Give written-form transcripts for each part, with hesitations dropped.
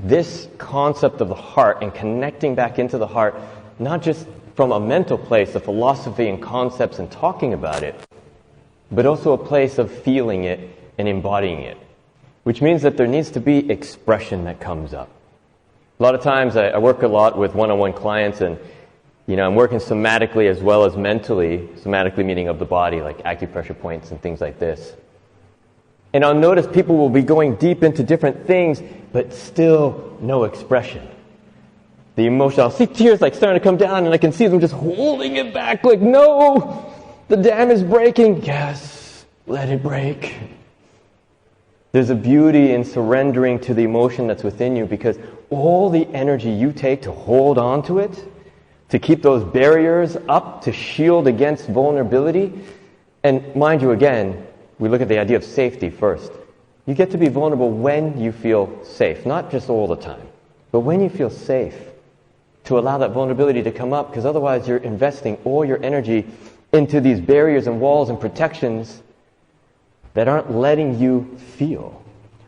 this concept of the heart and connecting back into the heart, not just from a mental place of philosophy and concepts and talking about it, but also a place of feeling it and embodying it, which means that there needs to be expression that comes up. A lot of times I work a lot with one-on-one clients, and I'm working somatically as well as mentally, somatically meaning of the body, like acupressure points and things like this. And I'll notice people will be going deep into different things, but still no expression. The emotion, I'll see tears like starting to come down, and I can see them just holding it back, like, no, the dam is breaking. Yes, let it break. There's a beauty in surrendering to the emotion that's within you, because all the energy you take to hold on to it, to keep those barriers up, to shield against vulnerability, and mind you, again, we look at the idea of safety first. You get to be vulnerable when you feel safe, not just all the time, but when you feel safe, to allow that vulnerability to come up, because otherwise you're investing all your energy into these barriers and walls and protections that aren't letting you feel,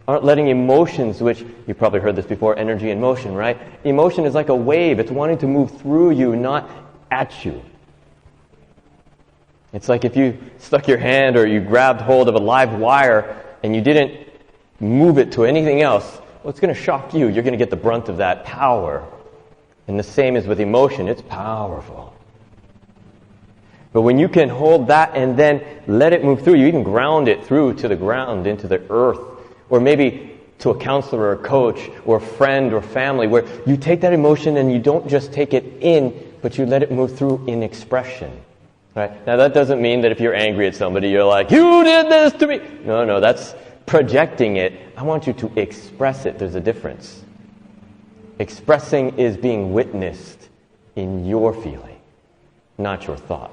aren't letting emotions, which you've probably heard this before, energy and motion, right? Emotion is like a wave. It's wanting to move through you, not at you. It's like if you stuck your hand or you grabbed hold of a live wire and you didn't move it to anything else, well, it's going to shock you. You're going to get the brunt of that power. And the same is with emotion. It's powerful. But when you can hold that and then let it move through, you even ground it through to the ground, into the earth, or maybe to a counselor or a coach or a friend or family, where you take that emotion and you don't just take it in, but you let it move through in expression. Right? Now that doesn't mean that if you're angry at somebody, you're like, you did this to me. No, that's projecting it. I want you to express it. There's a difference. Expressing is being witnessed in your feeling, not your thought.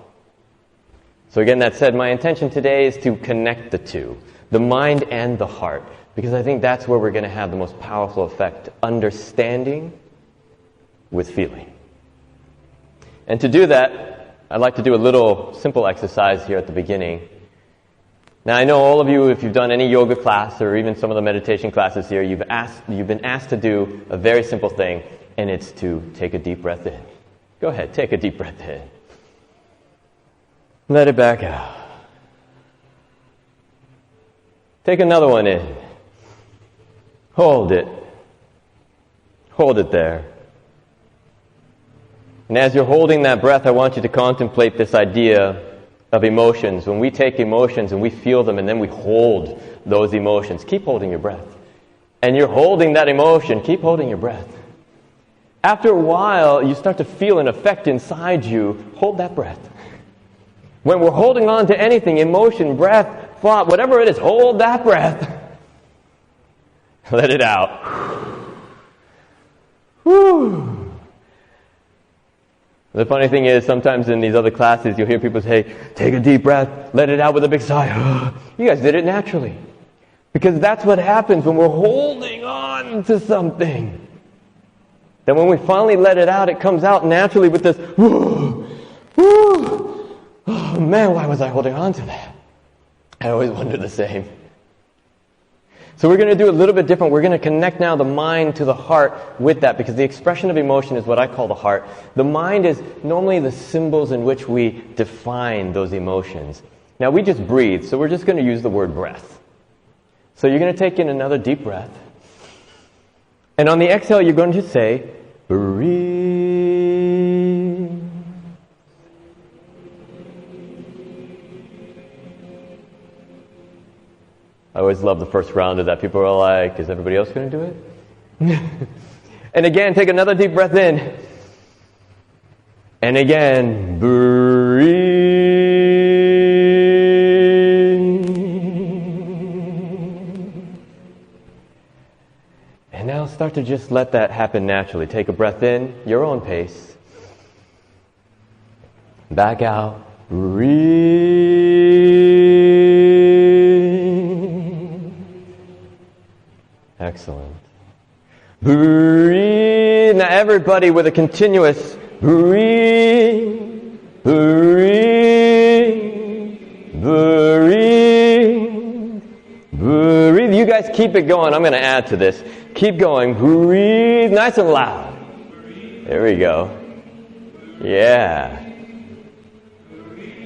So again, that said, my intention today is to connect the two, the mind and the heart, because I think that's where we're going to have the most powerful effect, understanding with feeling. And to do that, I'd like to do a little simple exercise here at the beginning. Now, I know all of you, if you've done any yoga class or even some of the meditation classes here, you've been asked to do a very simple thing, and it's to take a deep breath in. Go ahead, take a deep breath in. Let it back out. Take another one in. Hold it. Hold it there. And as you're holding that breath, I want you to contemplate this idea of emotions. When we take emotions and we feel them and then we hold those emotions, keep holding your breath. And you're holding that emotion, keep holding your breath. After a while, you start to feel an effect inside you. Hold that breath. When we're holding on to anything, emotion, breath, thought, whatever it is, hold that breath. Let it out. Whew. The funny thing is, sometimes in these other classes, you'll hear people say, take a deep breath, let it out with a big sigh. You guys did it naturally. Because that's what happens when we're holding on to something. Then when we finally let it out, it comes out naturally with this, whoo, whoo. Oh man, why was I holding on to that? I always wonder the same. So we're going to do a little bit different. We're going to connect now the mind to the heart with that, because the expression of emotion is what I call the heart. The mind is normally the symbols in which we define those emotions. Now we just breathe, so we're just going to use the word breath. So you're going to take in another deep breath. And on the exhale, you're going to say, breathe. I always love the first round of that. People are like, is everybody else going to do it? And again, take another deep breath in. And again, breathe. And now start to just let that happen naturally. Take a breath in, your own pace. Back out. Breathe. Excellent. Breathe. Now everybody with a continuous breathe, breathe, breathe, breathe. you guys keep it going, I'm going to add to this. Keep going. Breathe nice and loud. There we go. Yeah.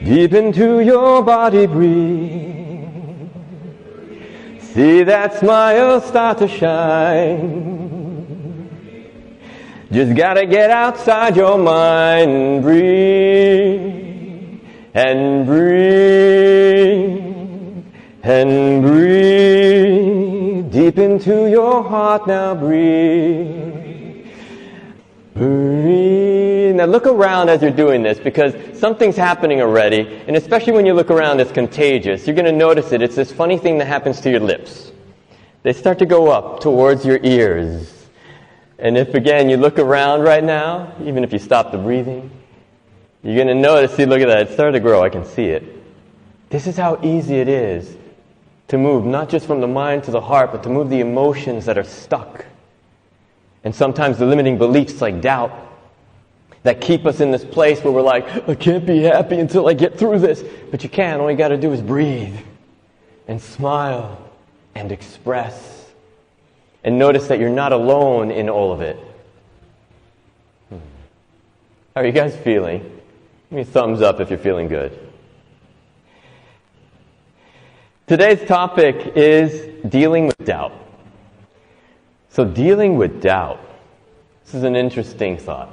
Deep into your body, breathe. See that smile start to shine. Just gotta get outside your mind. Breathe and breathe and breathe. Deep into your heart now, breathe. Breathe. Now look around as you're doing this, because something's happening already, and especially when you look around, it's contagious. You're going to notice it. It's this funny thing that happens to your lips. They start to go up towards your ears. And if, again, you look around right now, even if you stop the breathing, you're going to notice, see, look at that, it's starting to grow. I can see it. This is how easy it is to move, not just from the mind to the heart, but to move the emotions that are stuck. And sometimes the limiting beliefs like doubt that keep us in this place where we're like, I can't be happy until I get through this. But you can. All you got to do is breathe and smile and express. And notice that you're not alone in all of it. How are you guys feeling? Give me a thumbs up if you're feeling good. Today's topic is dealing with doubt. So dealing with doubt. This is an interesting thought.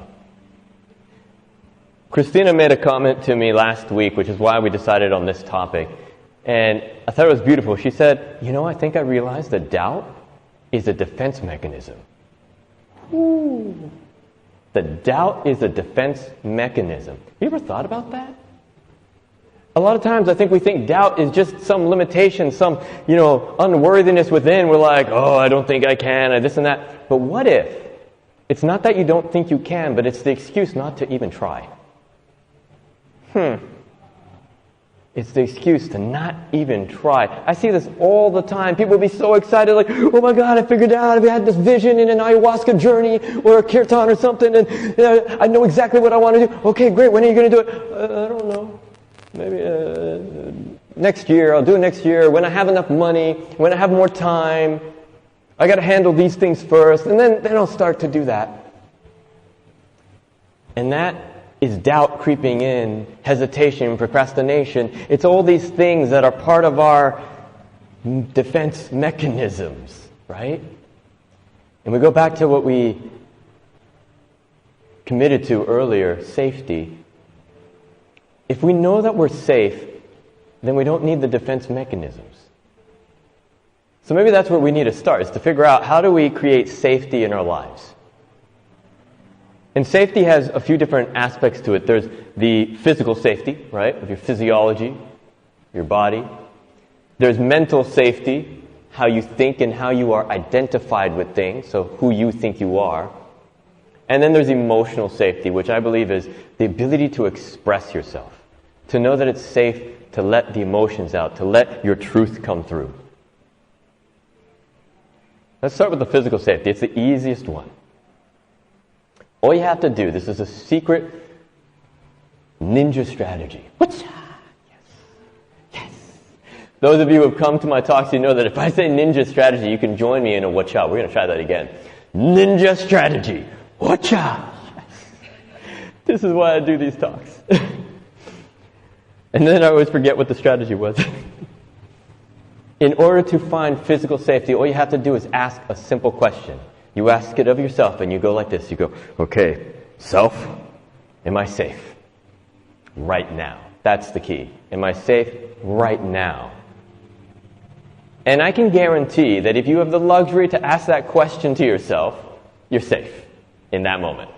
Christina made a comment to me last week, which is why we decided on this topic. And I thought it was beautiful. She said, I think I realized that doubt is a defense mechanism. Ooh. The doubt is a defense mechanism. Have you ever thought about that? A lot of times I think we think doubt is just some limitation, some, unworthiness within. We're like, I don't think I can, or this and that. But what if it's not that you don't think you can, but it's the excuse not to even try? It's the excuse to not even try. I see this all the time. People will be so excited, like, oh my God, I figured out, I had this vision in an ayahuasca journey or a kirtan or something, and I know exactly what I want to do. Okay, great, when are you going to do it? I don't know. Maybe next year. I'll do it next year. When I have enough money, when I have more time. I got to handle these things first, and then I'll start to do that. And that is doubt creeping in, hesitation, procrastination. It's all these things that are part of our defense mechanisms, right? And we go back to what we committed to earlier, safety. If we know that we're safe, then we don't need the defense mechanisms. So maybe that's where we need to start, is to figure out how do we create safety in our lives. And safety has a few different aspects to it. There's the physical safety, right, of your physiology, your body. There's mental safety, how you think and how you are identified with things, so who you think you are. And then there's emotional safety, which I believe is the ability to express yourself, to know that it's safe to let the emotions out, to let your truth come through. Let's start with the physical safety. It's the easiest one. All you have to do, this is a secret ninja strategy. Yes. Yes. Those of you who have come to my talks, you know that if I say ninja strategy, you can join me in a watch out. We're going to try that again. Ninja strategy. Watch out. Yes. This is why I do these talks. And then I always forget what the strategy was. In order to find physical safety, all you have to do is ask a simple question. You ask it of yourself, and you go like this. You go, okay, self, am I safe? Right now. That's the key. Am I safe right now? And I can guarantee that if you have the luxury to ask that question to yourself, you're safe in that moment.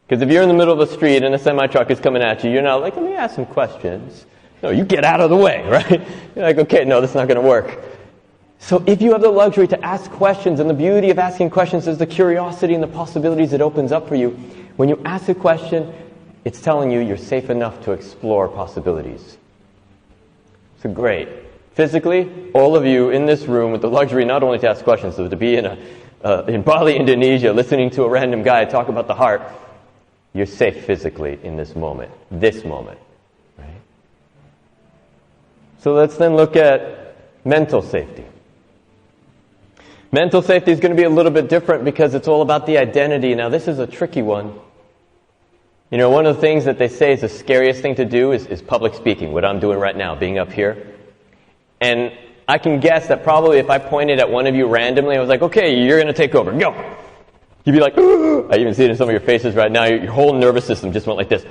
Because if you're in the middle of the street and a semi-truck is coming at you, you're not like, let me ask some questions. No, you get out of the way, right? You're like, okay, no, this is not going to work. So if you have the luxury to ask questions, and the beauty of asking questions is the curiosity and the possibilities it opens up for you. When you ask a question, it's telling you you're safe enough to explore possibilities. So great. Physically, all of you in this room with the luxury not only to ask questions, but to be in Bali, Indonesia, listening to a random guy talk about the heart, you're safe physically in this moment. So let's then look at mental safety. Mental safety is going to be a little bit different because it's all about the identity. Now, this is a tricky one. You know, one of the things that they say is the scariest thing to do is public speaking, what I'm doing right now, being up here. And I can guess that probably if I pointed at one of you randomly, I was like, okay, you're going to take over, go. You'd be like, ooh. I even see it in some of your faces right now. Your whole nervous system just went like this.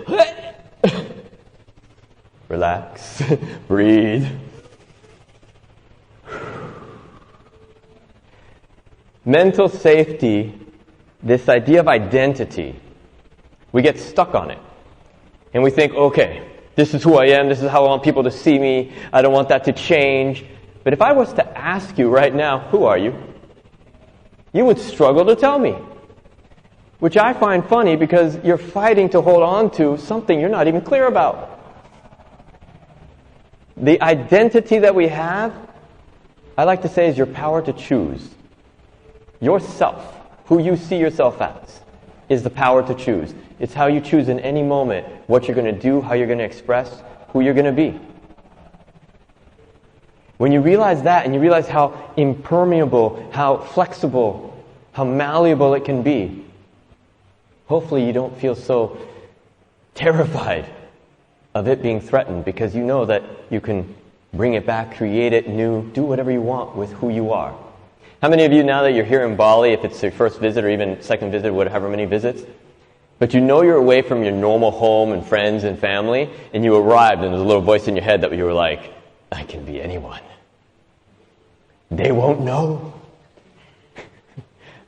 Relax, breathe. Mental safety, this idea of identity, we get stuck on it. And we think, okay, this is who I am, this is how I want people to see me, I don't want that to change. But if I was to ask you right now, who are you? You would struggle to tell me. Which I find funny because you're fighting to hold on to something you're not even clear about. The identity that we have, I like to say, is your power to choose. Yourself, who you see yourself as, is the power to choose. It's how you choose in any moment what you're going to do, how you're going to express, who you're going to be. When you realize that and you realize how impermeable, how flexible, how malleable it can be, hopefully you don't feel so terrified of it being threatened because you know that you can bring it back, create it new, do whatever you want with who you are. How many of you, now that you're here in Bali, if it's your first visit or even second visit, whatever many visits, but you know you're away from your normal home and friends and family, and you arrived and there's a little voice in your head that you were like, I can be anyone. They won't know.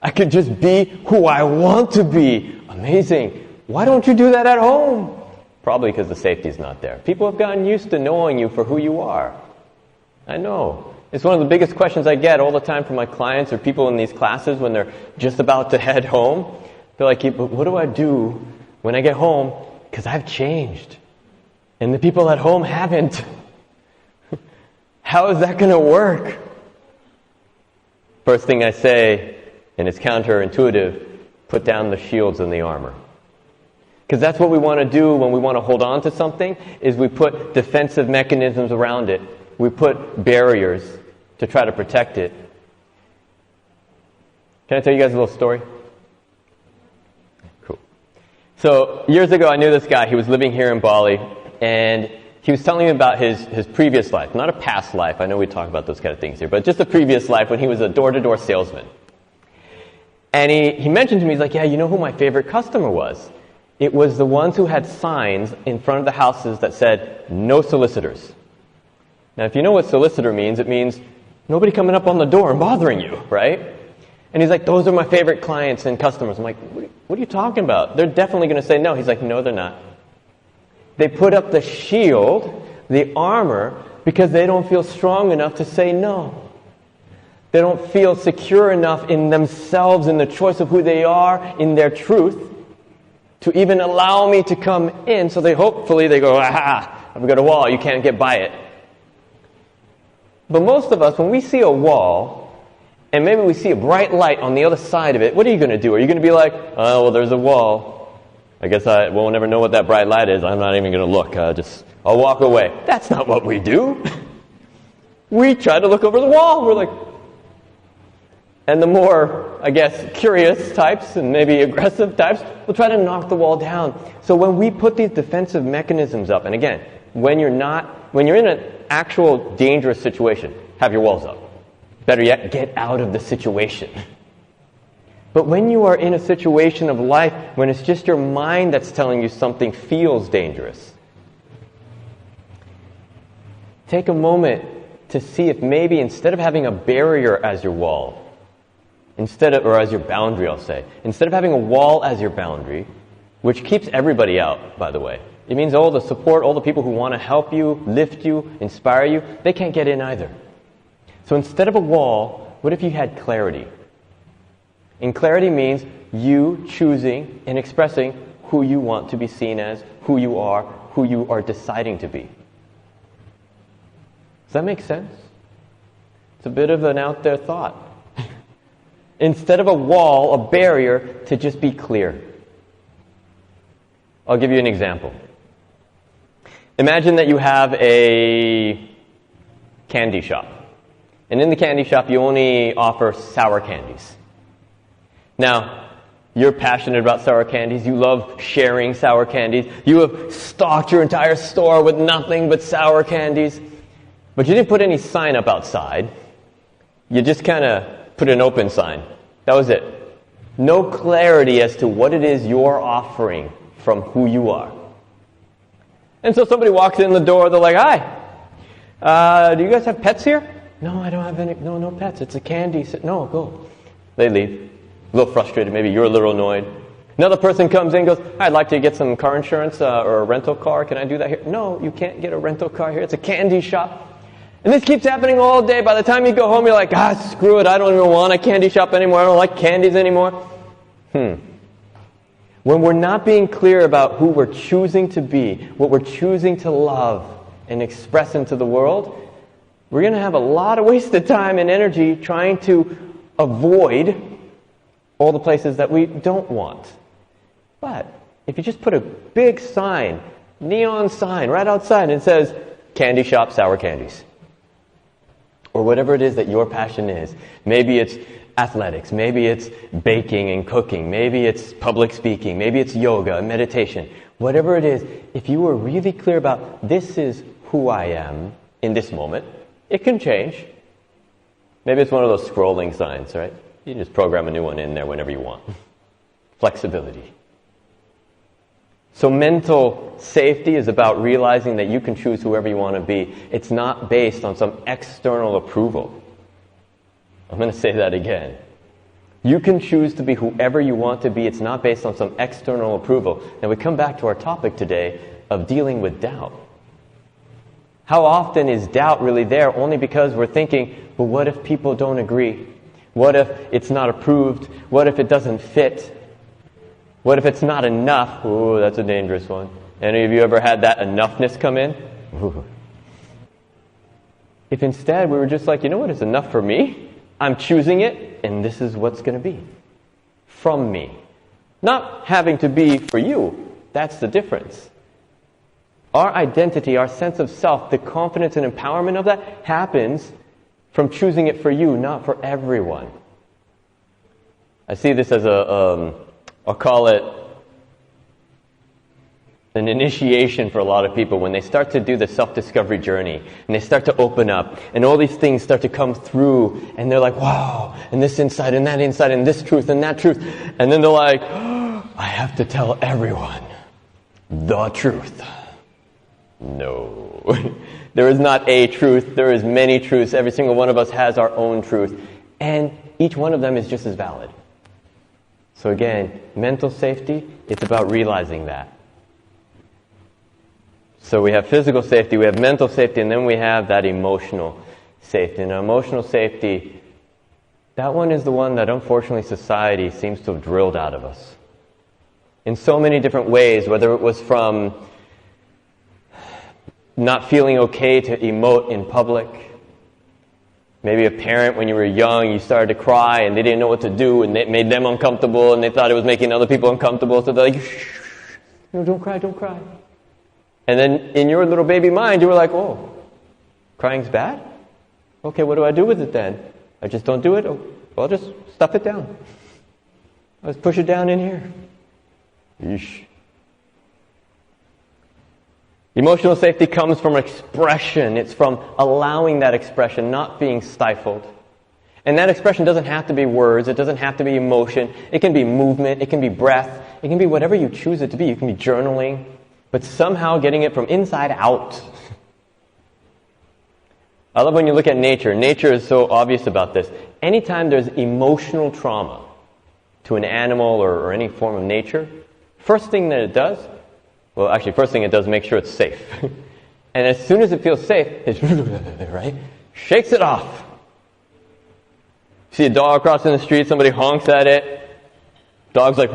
I could just be who I want to be. Amazing. Why don't you do that at home? Probably because the safety's not there. People have gotten used to knowing you for who you are. I know. It's one of the biggest questions I get all the time from my clients or people in these classes when they're just about to head home. They're like, but what do I do when I get home? Because I've changed. And the people at home haven't. How is that going to work? First thing I say, and it's counterintuitive, put down the shields and the armor. Because that's what we want to do when we want to hold on to something, is we put defensive mechanisms around it. We put barriers to try to protect it. Can I tell you guys a little story? Cool. So, years ago I knew this guy. He was living here in Bali, and he was telling me about his previous life. Not a past life. I know we talk about those kind of things here, but just a previous life when he was a door-to-door salesman. And he mentioned to me, he's like, yeah, you know who my favorite customer was? It was the ones who had signs in front of the houses that said, no solicitors. Now, if you know what solicitor means, it means nobody coming up on the door and bothering you, right? And he's like, those are my favorite clients and customers. I'm like, what are you talking about? They're definitely going to say no. He's like, no, they're not. They put up the shield, the armor, because they don't feel strong enough to say no. They don't feel secure enough in themselves, in the choice of who they are, in their truth, to even allow me to come in. So they go, aha, I've got a wall, you can't get by it. But most of us, when we see a wall, and maybe we see a bright light on the other side of it, what are you going to do? Are you going to be like, oh, well, there's a wall. I guess I won't ever know what that bright light is. I'm not even going to look. I'll walk away. That's not what we do. We try to look over the wall. We're like, and the more, I guess, curious types and maybe aggressive types will try to knock the wall down. So when we put these defensive mechanisms up, and again, when you're in an actual dangerous situation, have your walls up. Better yet, get out of the situation. But when you are in a situation of life, when it's just your mind that's telling you something feels dangerous, take a moment to see if maybe instead of having a barrier as your wall, or as your boundary, I'll say, instead of having a wall as your boundary, which keeps everybody out, by the way, it means all the support, all the people who want to help you, lift you, inspire you, they can't get in either. So instead of a wall, what if you had clarity? And clarity means you choosing and expressing who you want to be seen as, who you are deciding to be. Does that make sense? It's a bit of an out there thought. Instead of a wall, a barrier, to just be clear. I'll give you an example. Imagine that you have a candy shop. And in the candy shop, you only offer sour candies. Now, you're passionate about sour candies. You love sharing sour candies. You have stocked your entire store with nothing but sour candies. But you didn't put any sign up outside. You just kind of put an open sign. That was it. No clarity as to what it is you're offering from who you are. And so somebody walks in the door, they're like, "Hi, do you guys have pets here?" "No, I don't have any. No pets. It's a candy." "No, go." They leave. A little frustrated. Maybe you're a little annoyed. Another person comes in and goes, "I'd like to get some car insurance or a rental car. Can I do that here?" "No, you can't get a rental car here. It's a candy shop." And this keeps happening all day. By the time you go home, you're like, screw it. I don't even want a candy shop anymore. I don't like candies anymore. When we're not being clear about who we're choosing to be, what we're choosing to love and express into the world, we're going to have a lot of wasted time and energy trying to avoid all the places that we don't want. But if you just put a big sign, neon sign right outside, and it says, "Candy shop, sour candies," or whatever it is that your passion is. Maybe it's athletics, maybe it's baking and cooking, maybe it's public speaking, maybe it's yoga and meditation. Whatever it is, if you were really clear about this is who I am in this moment, it can change. Maybe it's one of those scrolling signs, right? You can just program a new one in there whenever you want. Flexibility. So mental safety is about realizing that you can choose whoever you want to be. It's not based on some external approval. I'm going to say that again. You can choose to be whoever you want to be. It's not based on some external approval. Now we come back to our topic today of dealing with doubt. How often is doubt really there only because we're thinking, well, what if people don't agree? What if it's not approved? What if it doesn't fit? What if it's not enough? Ooh, that's a dangerous one. Any of you ever had that enoughness come in? Ooh. If instead we were just like, you know what, it's enough for me. I'm choosing it, and this is what's going to be. From me. Not having to be for you. That's the difference. Our identity, our sense of self, the confidence and empowerment of that happens from choosing it for you, not for everyone. I see this as I'll call it an initiation for a lot of people when they start to do the self-discovery journey and they start to open up and all these things start to come through and they're like, wow, and this insight and that insight and this truth and that truth. And then they're like, I have to tell everyone the truth. No. There is not a truth. There is many truths. Every single one of us has our own truth. And each one of them is just as valid. So again, mental safety, it's about realizing that. So we have physical safety, we have mental safety, and then we have that emotional safety. And emotional safety, that one is the one that unfortunately society seems to have drilled out of us. In so many different ways, whether it was from not feeling okay to emote in public. Maybe a parent, when you were young, you started to cry and they didn't know what to do and it made them uncomfortable and they thought it was making other people uncomfortable. So they're like, shh, no, don't cry, don't cry. And then in your little baby mind, you were like, oh, crying's bad? Okay, what do I do with it then? I just don't do it? Oh, well, I'll just stuff it down. I'll just push it down in here. Yeesh. Emotional safety comes from expression. It's from allowing that expression, not being stifled. And that expression doesn't have to be words. It doesn't have to be emotion. It can be movement. It can be breath. It can be whatever you choose it to be. You can be journaling, but somehow getting it from inside out. I love when you look at nature. Nature is so obvious about this. Anytime there's emotional trauma to an animal or any form of nature, first thing that it does, well, actually, first thing it does, make sure it's safe. And as soon as it feels safe, it's right, shakes it off. See a dog crossing the street, somebody honks at it. Dog's like,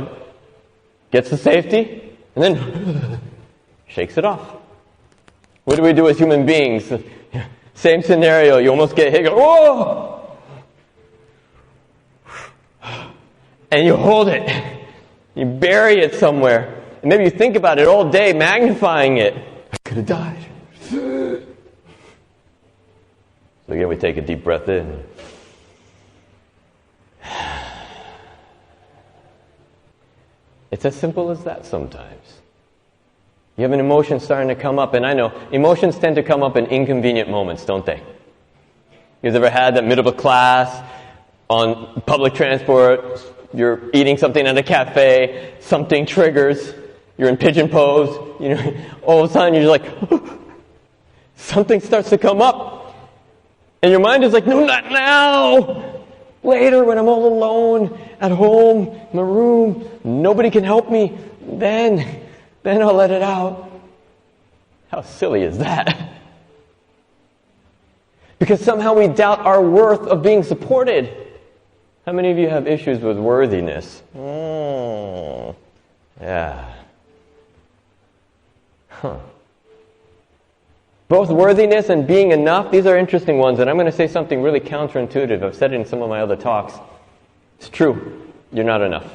gets the safety, and then shakes it off. What do we do as human beings? Same scenario, you almost get hit, you go, whoa! And you hold it. You bury it somewhere. And maybe you think about it all day, magnifying it. I could have died. So So again, we take a deep breath in. It's as simple as that sometimes. You have an emotion starting to come up, and I know emotions tend to come up in inconvenient moments, don't they? You guys ever had that middle of a class, on public transport, you're eating something at a cafe, something triggers, you're in pigeon pose, all of a sudden you're just like, something starts to come up, and your mind is like, no, not now! Later, when I'm all alone, at home, in my room, nobody can help me, then I'll let it out. How silly is that? Because somehow we doubt our worth of being supported. How many of you have issues with worthiness? Yeah. Both worthiness and being enough, these are interesting ones, and I'm going to say something really counterintuitive. I've said it in some of my other talks. It's true. You're not enough.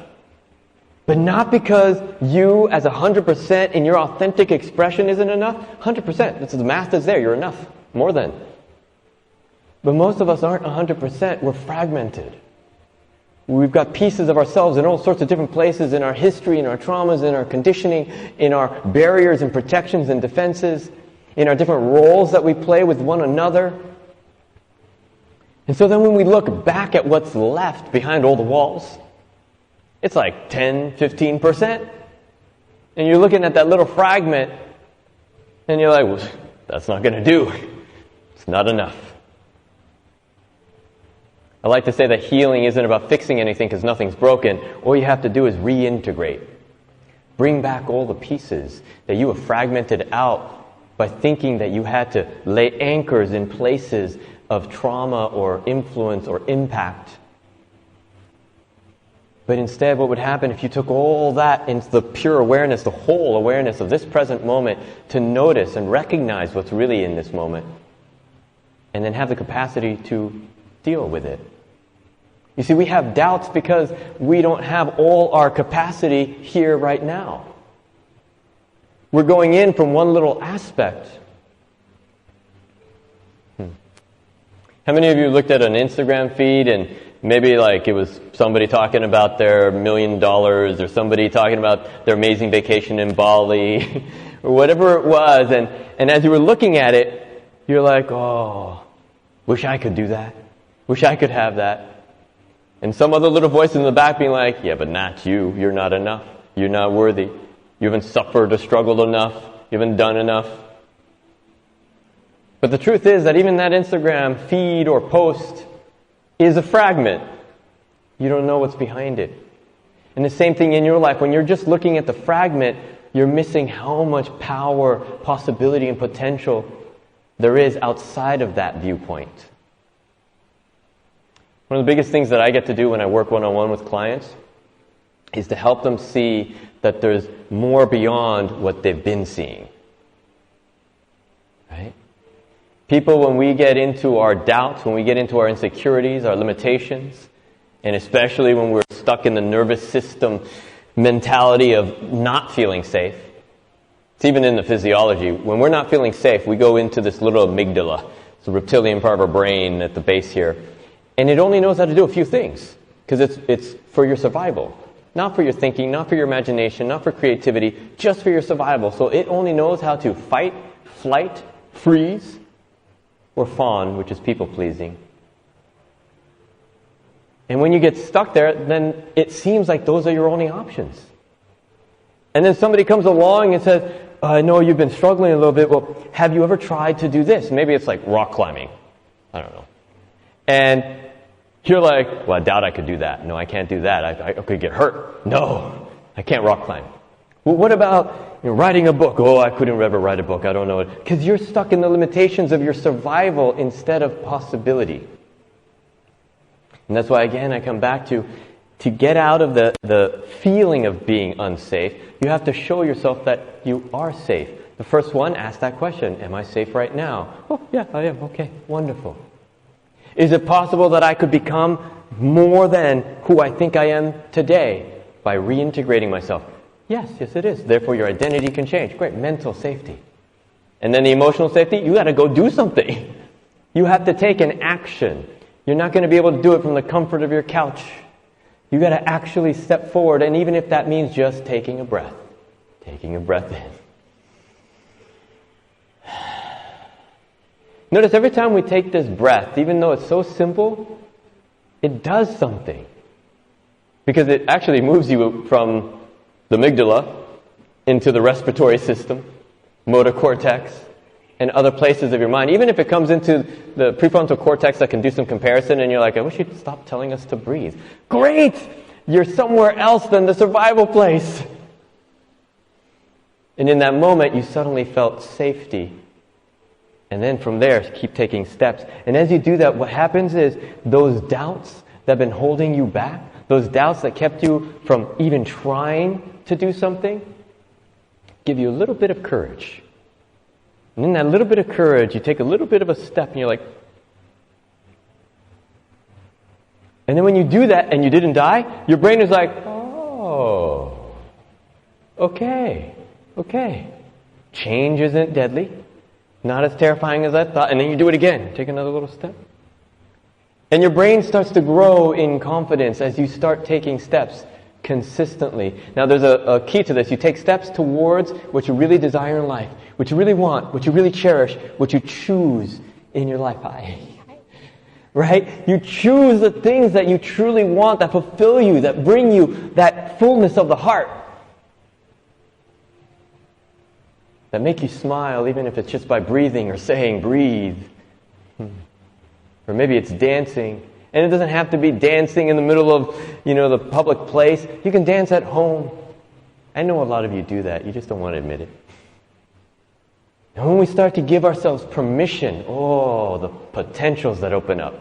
But not because you, as 100% in your authentic expression, isn't enough. 100%. The math is there. You're enough. More than. But most of us aren't 100%. We're fragmented. We've got pieces of ourselves in all sorts of different places in our history, in our traumas, in our conditioning, in our barriers and protections and defenses, in our different roles that we play with one another. And so then when we look back at what's left behind all the walls, it's like 10, 15%. And you're looking at that little fragment, and you're like, well, that's not going to do. It's not enough. I like to say that healing isn't about fixing anything because nothing's broken. All you have to do is reintegrate. Bring back all the pieces that you have fragmented out by thinking that you had to lay anchors in places of trauma or influence or impact. But instead, what would happen if you took all that into the pure awareness, the whole awareness of this present moment, to notice and recognize what's really in this moment, and then have the capacity to deal with it. You see, we have doubts because we don't have all our capacity here right now. We're going in from one little aspect. How many of you looked at an Instagram feed and maybe it was somebody talking about their $1 million or somebody talking about their amazing vacation in Bali or whatever it was, and as you were looking at it, you're like, oh, wish I could do that. Wish I could have that. And some other little voice in the back being like, yeah, but not you. You're not enough. You're not worthy. You haven't suffered or struggled enough. You haven't done enough. But the truth is that even that Instagram feed or post is a fragment. You don't know what's behind it. And the same thing in your life. When you're just looking at the fragment, you're missing how much power, possibility, and potential there is outside of that viewpoint. One of the biggest things that I get to do when I work one-on-one with clients is to help them see that there's more beyond what they've been seeing. Right? People, when we get into our doubts, when we get into our insecurities, our limitations, and especially when we're stuck in the nervous system mentality of not feeling safe, it's even in the physiology. When we're not feeling safe, we go into this little amygdala. It's a reptilian part of our brain at the base here. And it only knows how to do a few things, because it's for your survival. Not for your thinking, not for your imagination, not for creativity, just for your survival. So it only knows how to fight, flight, freeze, or fawn, which is people-pleasing. And when you get stuck there, then it seems like those are your only options. And then somebody comes along and says, I know you've been struggling a little bit. Well, have you ever tried to do this? Maybe it's like rock climbing. I don't know. And you're like, well, I doubt I could do that. No, I can't do that. I could get hurt. No, I can't rock climb. Well, what about writing a book? Oh, I couldn't ever write a book. I don't know it. Because you're stuck in the limitations of your survival instead of possibility. And that's why, again, I come back to get out of the feeling of being unsafe, you have to show yourself that you are safe. The first one, ask that question, am I safe right now? Oh, yeah, I am. Okay, wonderful. Is it possible that I could become more than who I think I am today by reintegrating myself? Yes, it is. Therefore, your identity can change. Great, mental safety. And then the emotional safety, you got to go do something. You have to take an action. You're not going to be able to do it from the comfort of your couch. You got to actually step forward, and even if that means just taking a breath in. Notice every time we take this breath, even though it's so simple, it does something. Because it actually moves you from the amygdala into the respiratory system, motor cortex, and other places of your mind. Even if it comes into the prefrontal cortex that can do some comparison, and you're like, I wish you'd stop telling us to breathe. Great! You're somewhere else than the survival place. And in that moment, you suddenly felt safety. And then from there, keep taking steps. And as you do that, what happens is those doubts that have been holding you back, those doubts that kept you from even trying to do something, give you a little bit of courage. And in that little bit of courage, you take a little bit of a step and you're like, and then when you do that and you didn't die, your brain is like, oh, okay. Change isn't deadly. Not as terrifying as I thought. And then you do it again. Take another little step. And your brain starts to grow in confidence as you start taking steps consistently. Now there's a key to this. You take steps towards what you really desire in life, what you really want, what you really cherish, what you choose in your life. Right? You choose the things that you truly want, that fulfill you, that bring you that fullness of the heart. That make you smile, even if it's just by breathing or saying, breathe. Or maybe it's dancing. And it doesn't have to be dancing in the middle of, the public place. You can dance at home. I know a lot of you do that. You just don't want to admit it. And when we start to give ourselves permission, the potentials that open up.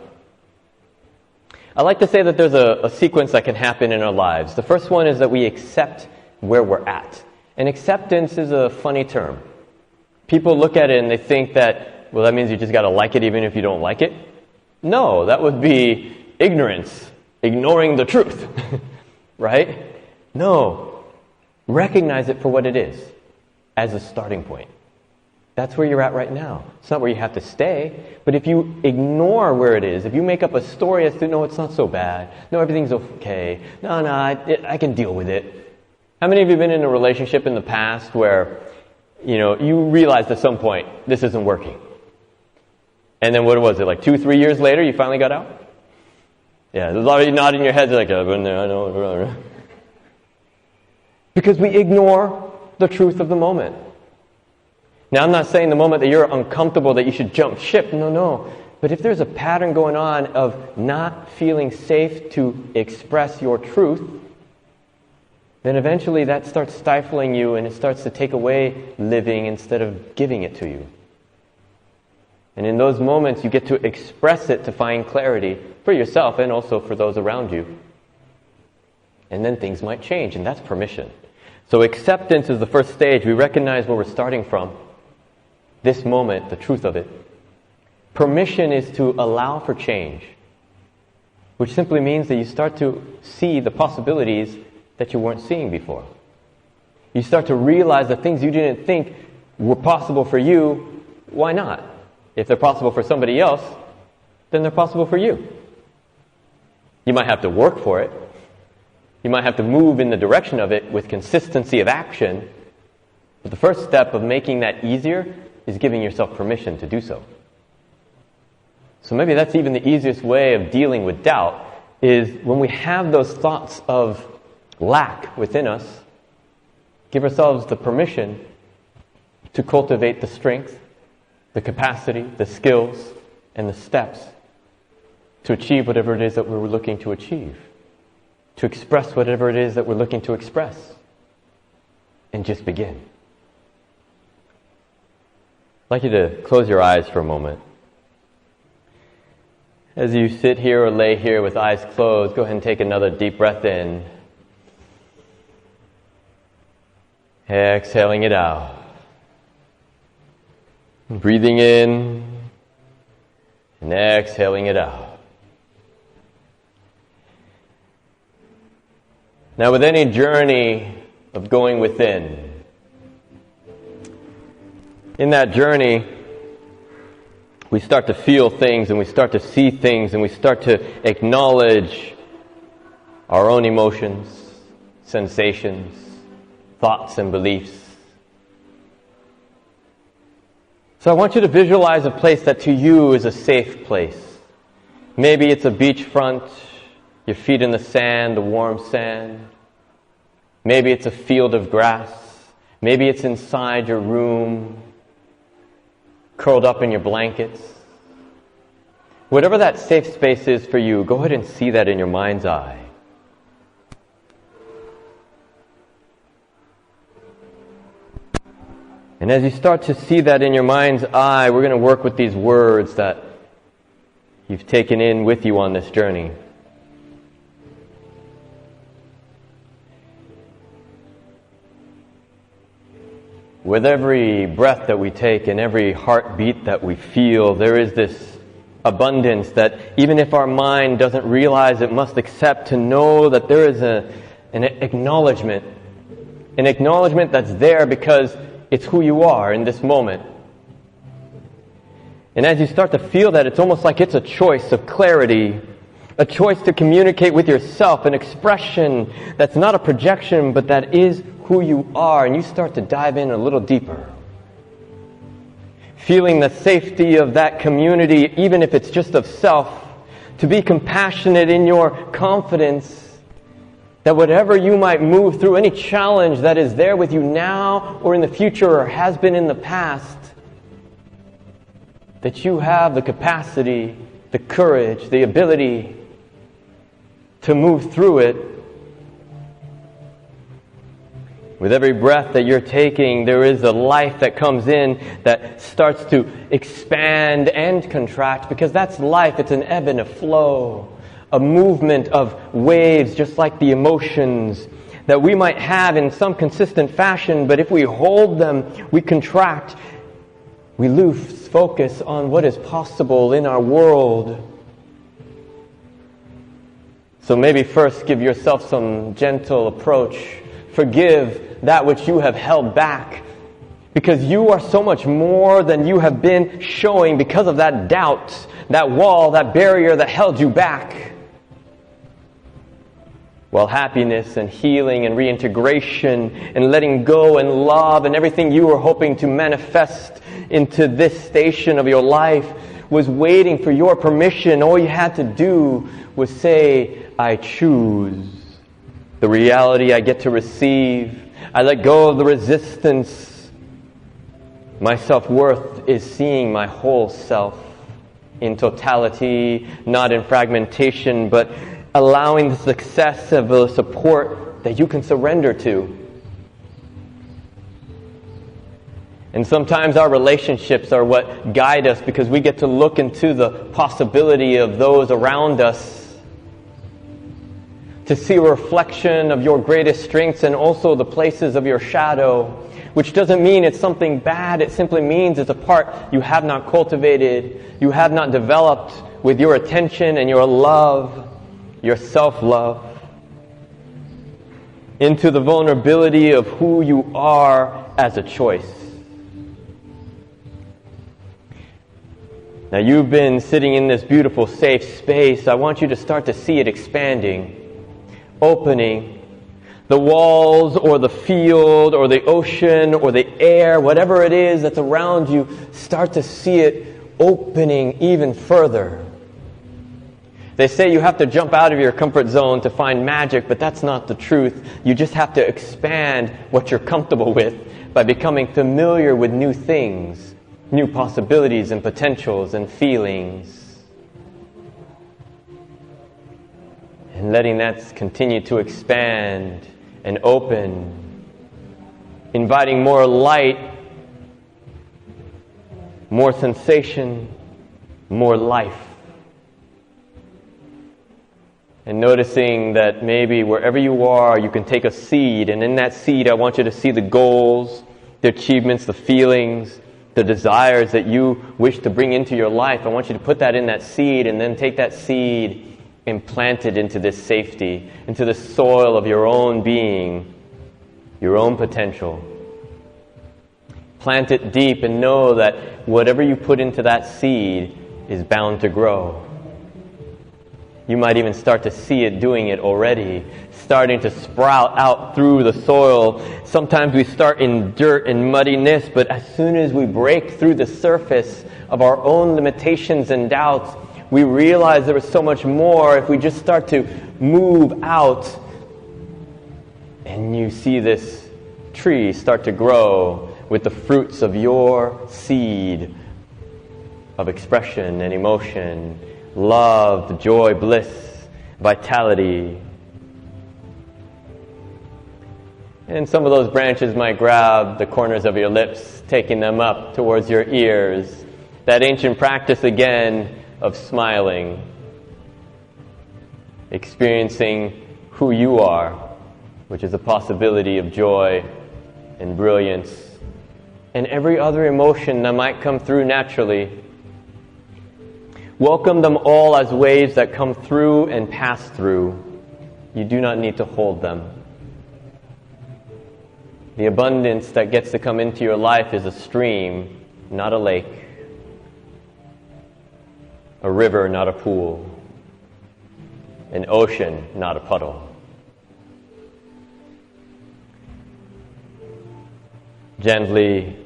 I like to say that there's a sequence that can happen in our lives. The first one is that we accept where we're at. And acceptance is a funny term. People look at it and they think that, that means you just got to like it even if you don't like it. No, that would be ignorance, ignoring the truth, right? No, recognize it for what it is as a starting point. That's where you're at right now. It's not where you have to stay, but if you ignore where it is, if you make up a story as to, no, it's not so bad, no, everything's okay, no, I can deal with it. How many of you have been in a relationship in the past where, you realized at some point, this isn't working? And then what was it, like 2-3 years later, you finally got out? Yeah, there's a lot of you nodding your heads like, I've been there, I know. Because we ignore the truth of the moment. Now, I'm not saying the moment that you're uncomfortable that you should jump ship. No. But if there's a pattern going on of not feeling safe to express your truth, then eventually that starts stifling you and it starts to take away living instead of giving it to you. And in those moments, you get to express it to find clarity for yourself and also for those around you. And then things might change, and that's permission. So acceptance is the first stage. We recognize where we're starting from. This moment, the truth of it. Permission is to allow for change, which simply means that you start to see the possibilities that you weren't seeing before. You start to realize the things you didn't think were possible for you, why not? If they're possible for somebody else, then they're possible for you. You might have to work for it. You might have to move in the direction of it with consistency of action. But the first step of making that easier is giving yourself permission to do so. So maybe that's even the easiest way of dealing with doubt, is when we have those thoughts of lack within us, give ourselves the permission to cultivate the strength, the capacity, the skills, and the steps to achieve whatever it is that we're looking to achieve, to express whatever it is that we're looking to express, and just begin. I'd like you to close your eyes for a moment. As you sit here or lay here with eyes closed, go ahead and take another deep breath in. Exhaling it out. Breathing in and exhaling it out. Now, with any journey of going within, in that journey, we start to feel things and we start to see things and we start to acknowledge our own emotions, sensations, thoughts, and beliefs. So I want you to visualize a place that to you is a safe place. Maybe it's a beachfront, your feet in the sand, the warm sand. Maybe it's a field of grass. Maybe it's inside your room, curled up in your blankets. Whatever that safe space is for you, go ahead and see that in your mind's eye. And as you start to see that in your mind's eye, we're going to work with these words that you've taken in with you on this journey. With every breath that we take and every heartbeat that we feel, there is this abundance that even if our mind doesn't realize it, must accept to know that there is an acknowledgement that's there because it's who you are in this moment. And as you start to feel that, it's almost like it's a choice of clarity, a choice to communicate with yourself, an expression that's not a projection, but that is who you are, and you start to dive in a little deeper. Feeling the safety of that community, even if it's just of self, to be compassionate in your confidence that whatever you might move through, any challenge that is there with you now or in the future or has been in the past, that you have the capacity, the courage, the ability to move through it. With every breath that you're taking, there is a life that comes in that starts to expand and contract, because that's life. It's an ebb and a flow, a movement of waves, just like the emotions that we might have in some consistent fashion, but if we hold them, we contract. We lose focus on what is possible in our world. So maybe first give yourself some gentle approach. Forgive that which you have held back, because you are so much more than you have been showing because of that doubt, that wall, that barrier that held you back. While happiness and healing and reintegration and letting go and love and everything you were hoping to manifest into this station of your life was waiting for your permission, all you had to do was say, I choose the reality I get to receive. I let go of the resistance. My self-worth is seeing my whole self in totality, not in fragmentation, but allowing the success of the support that you can surrender to. And sometimes our relationships are what guide us, because we get to look into the possibility of those around us, to see a reflection of your greatest strengths and also the places of your shadow, which doesn't mean it's something bad. It simply means it's a part you have not cultivated, you have not developed with your attention and your love, your self-love, into the vulnerability of who you are as a choice. Now you've been sitting in this beautiful, safe space. I want you to start to see it expanding, opening. The walls or the field or the ocean or the air, whatever it is that's around you, start to see it opening even further. They say you have to jump out of your comfort zone to find magic, but that's not the truth. You just have to expand what you're comfortable with by becoming familiar with new things, new possibilities and potentials and feelings. And letting that continue to expand and open, inviting more light, more sensation, more life. And noticing that maybe wherever you are, you can take a seed, and in that seed I want you to see the goals, the achievements, the feelings, the desires that you wish to bring into your life. I want you to put that in that seed, and then take that seed and plant it into this safety, into the soil of your own being, your own potential. Plant it deep and know that whatever you put into that seed is bound to grow. You might even start to see it doing it already, starting to sprout out through the soil. Sometimes we start in dirt and muddiness, but as soon as we break through the surface of our own limitations and doubts, we realize there is so much more if we just start to move out. And you see this tree start to grow with the fruits of your seed of expression and emotion, love, joy, bliss, vitality. And some of those branches might grab the corners of your lips, taking them up towards your ears. That ancient practice again of smiling, experiencing who you are, which is a possibility of joy and brilliance, and every other emotion that might come through naturally. Welcome them all as waves that come through and pass through. You do not need to hold them. The abundance that gets to come into your life is a stream, not a lake. A river, not a pool. An ocean, not a puddle. Gently,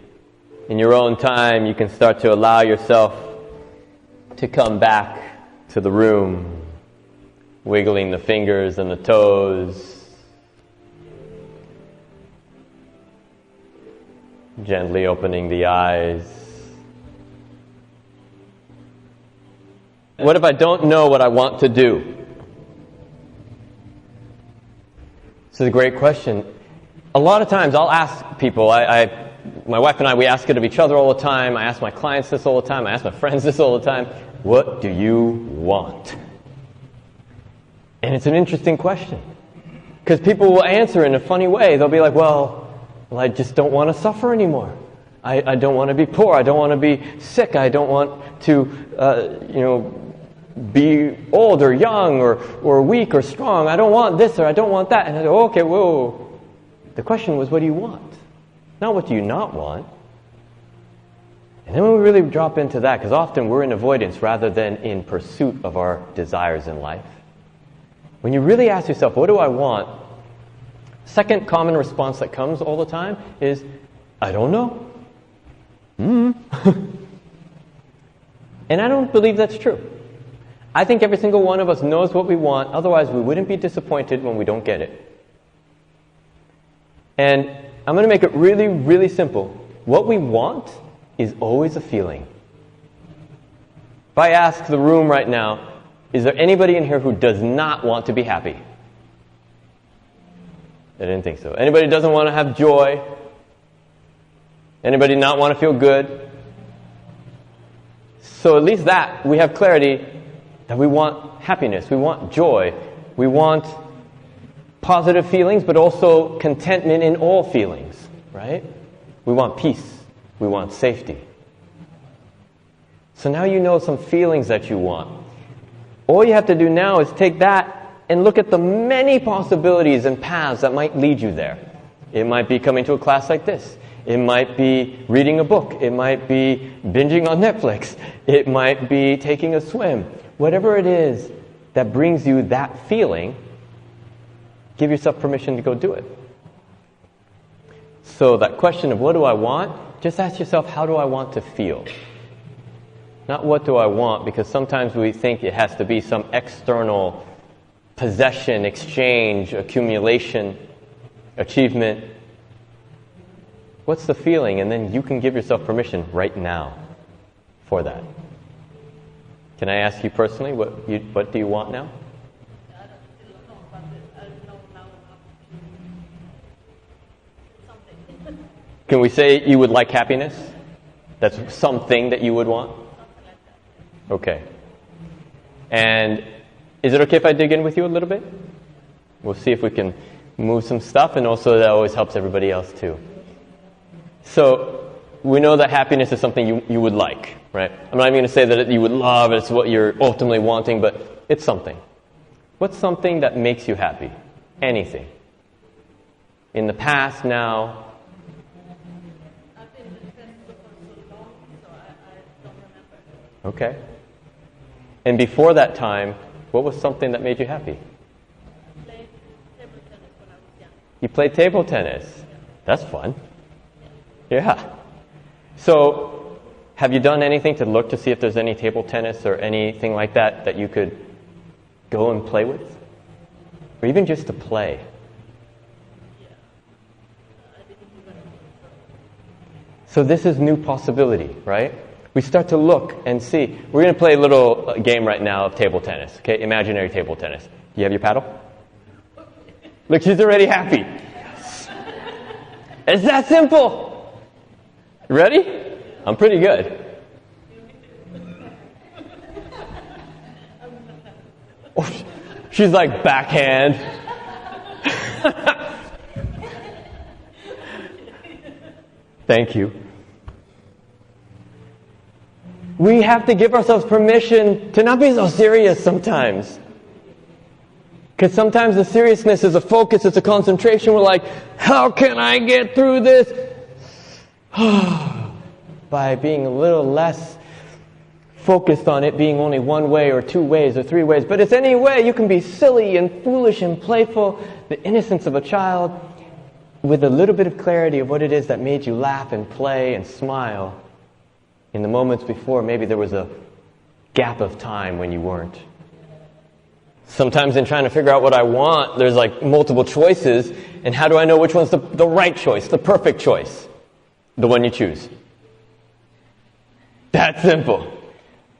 in your own time, you can start to allow yourself to come back to the room, wiggling the fingers and the toes, gently opening the eyes. What if I don't know what I want to do? This is a great question. A lot of times I'll ask people, my wife and I, we ask it of each other all the time. I ask my clients this all the time. I ask my friends this all the time. What do you want? And it's an interesting question. Because people will answer in a funny way. They'll be like, well, I just don't want to suffer anymore. I don't want to be poor. I don't want to be sick. I don't want to, be old or young or weak or strong. I don't want this or I don't want that. And I go, okay, whoa. The question was, what do you want? Not what do you not want. And then when we really drop into that, because often we're in avoidance rather than in pursuit of our desires in life. When you really ask yourself, what do I want? Second common response that comes all the time is, I don't know. And I don't believe that's true. I think every single one of us knows what we want, otherwise we wouldn't be disappointed when we don't get it. And I'm going to make it really, really simple. What we want is always a feeling. If I ask the room right now, is there anybody in here who does not want to be happy? I didn't think so. Anybody who doesn't want to have joy? Anybody not want to feel good? So at least that, we have clarity that we want happiness, we want joy, we want positive feelings, but also contentment in all feelings, right? We want peace. We want safety. So now you know some feelings that you want. All you have to do now is take that and look at the many possibilities and paths that might lead you there. It might be coming to a class like this. It might be reading a book. It might be binging on Netflix. It might be taking a swim. Whatever it is that brings you that feeling, give yourself permission to go do it. So that question of what do I want, just ask yourself, how do I want to feel? Not what do I want, because sometimes we think it has to be some external possession, exchange, accumulation, achievement. What's the feeling? And then you can give yourself permission right now for that. Can I ask you personally, what do you want now? Can we say you would like happiness? That's something that you would want? Okay. And is it okay if I dig in with you a little bit? We'll see if we can move some stuff, and also that always helps everybody else too. So we know that happiness is something you would like, right? I'm not even going to say that you would love, it's what you're ultimately wanting, but it's something. What's something that makes you happy? Anything. In the past, now. Okay. And before that time, what was something that made you happy? You played table tennis. That's fun. Yeah. So, have you done anything to look to see if there's any table tennis or anything like that that you could go and play with? Or even just to play? So this is new possibility, right? We start to look and see. We're going to play a little game right now of table tennis, okay? Imaginary table tennis. Do you have your paddle? Look, she's already happy. It's that simple. Ready? I'm pretty good. Oh, she's like backhand. Thank you. We have to give ourselves permission to not be so serious sometimes. Because sometimes the seriousness is a focus, it's a concentration. We're like, how can I get through this? By being a little less focused on it being only one way or two ways or three ways. But it's any way. You can be silly and foolish and playful, the innocence of a child, with a little bit of clarity of what it is that made you laugh and play and smile in the moments before maybe there was a gap of time when you weren't. Sometimes in trying to figure out what I want, there's like multiple choices, and how do I know which one's the right choice, the perfect choice? The one you choose. That simple.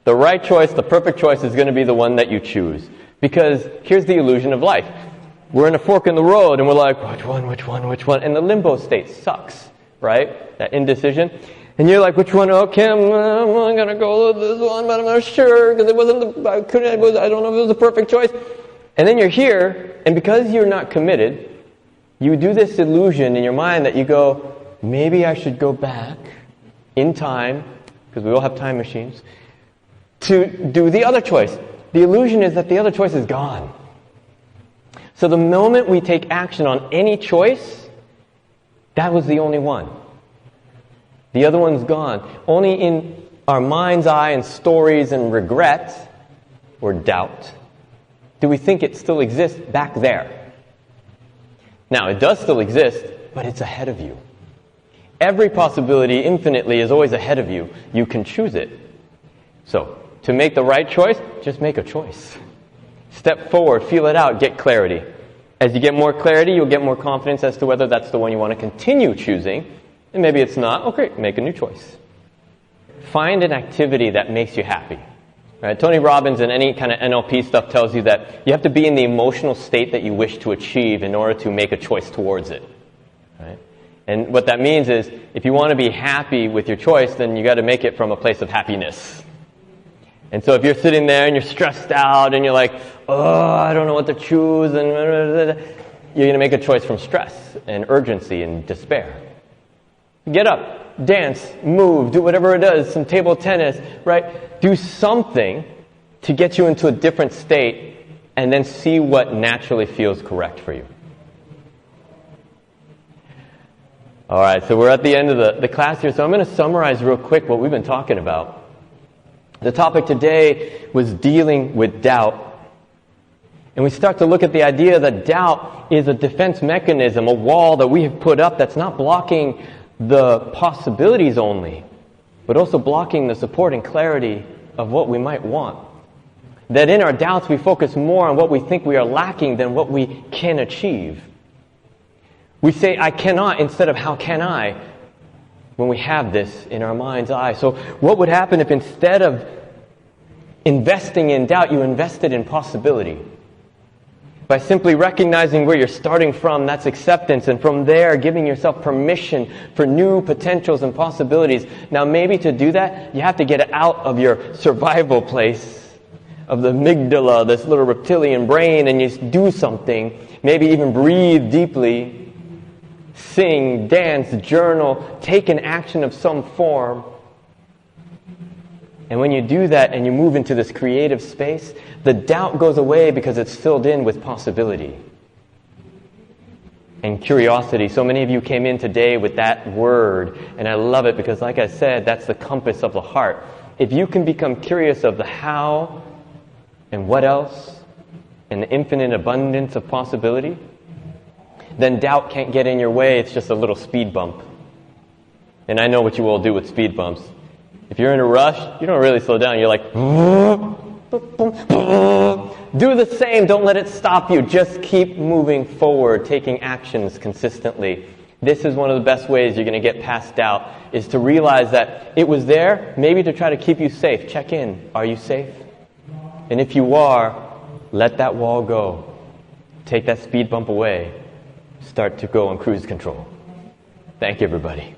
The right choice, the perfect choice is going to be the one that you choose. Because here's the illusion of life. We're in a fork in the road, and we're like, which one? And the limbo state sucks, right? That indecision. And you're like, which one? Okay, I'm going to go with this one, but I'm not sure, because it wasn't I don't know if it was the perfect choice. And then you're here, and because you're not committed, you do this illusion in your mind that you go, maybe I should go back in time, because we all have time machines, to do the other choice. The illusion is that the other choice is gone. So the moment we take action on any choice, that was the only one. The other one's gone. Only in our mind's eye and stories and regret or doubt do we think it still exists back there. Now, it does still exist, but it's ahead of you. Every possibility infinitely is always ahead of you. You can choose it. So, to make the right choice, just make a choice. Step forward, feel it out, get clarity. As you get more clarity, you'll get more confidence as to whether that's the one you want to continue choosing. And maybe it's not. Oh, great, make a new choice. Find an activity that makes you happy. Right? Tony Robbins and any kind of NLP stuff tells you that you have to be in the emotional state that you wish to achieve in order to make a choice towards it. Right? And what that means is, if you want to be happy with your choice, then you got to make it from a place of happiness. And so if you're sitting there and you're stressed out and you're like, oh, I don't know what to choose, and you're going to make a choice from stress and urgency and despair. Get up, dance, move, do whatever it is, some table tennis, right? Do something to get you into a different state and then see what naturally feels correct for you. All right, so we're at the end of the class here, so I'm going to summarize real quick what we've been talking about. The topic today was dealing with doubt. And we start to look at the idea that doubt is a defense mechanism, a wall that we have put up that's not blocking the possibilities only, but also blocking the support and clarity of what we might want. That in our doubts we focus more on what we think we are lacking than what we can achieve. We say, I cannot, instead of how can I, when we have this in our mind's eye. So what would happen if instead of investing in doubt, you invested in possibility? By simply recognizing where you're starting from, that's acceptance, and from there giving yourself permission for new potentials and possibilities. Now maybe to do that, you have to get out of your survival place, of the amygdala, this little reptilian brain, and you do something. Maybe even breathe deeply. Sing, dance, journal, take an action of some form. And when you do that and you move into this creative space, the doubt goes away because it's filled in with possibility and curiosity. So many of you came in today with that word, and I love it because, like I said, that's the compass of the heart. if you can become curious of the how and what else and the infinite abundance of possibility, then doubt can't get in your way. It's just a little speed bump. And I know what you all do with speed bumps. If you're in a rush, you don't really slow down. You're like, do the same. Don't let it stop you. Just keep moving forward, taking actions consistently. This is one of the best ways you're going to get past doubt, is to realize that it was there, maybe to try to keep you safe. Check in. Are you safe? And if you are, let that wall go. Take that speed bump away. Start to go on cruise control. Thank you, everybody.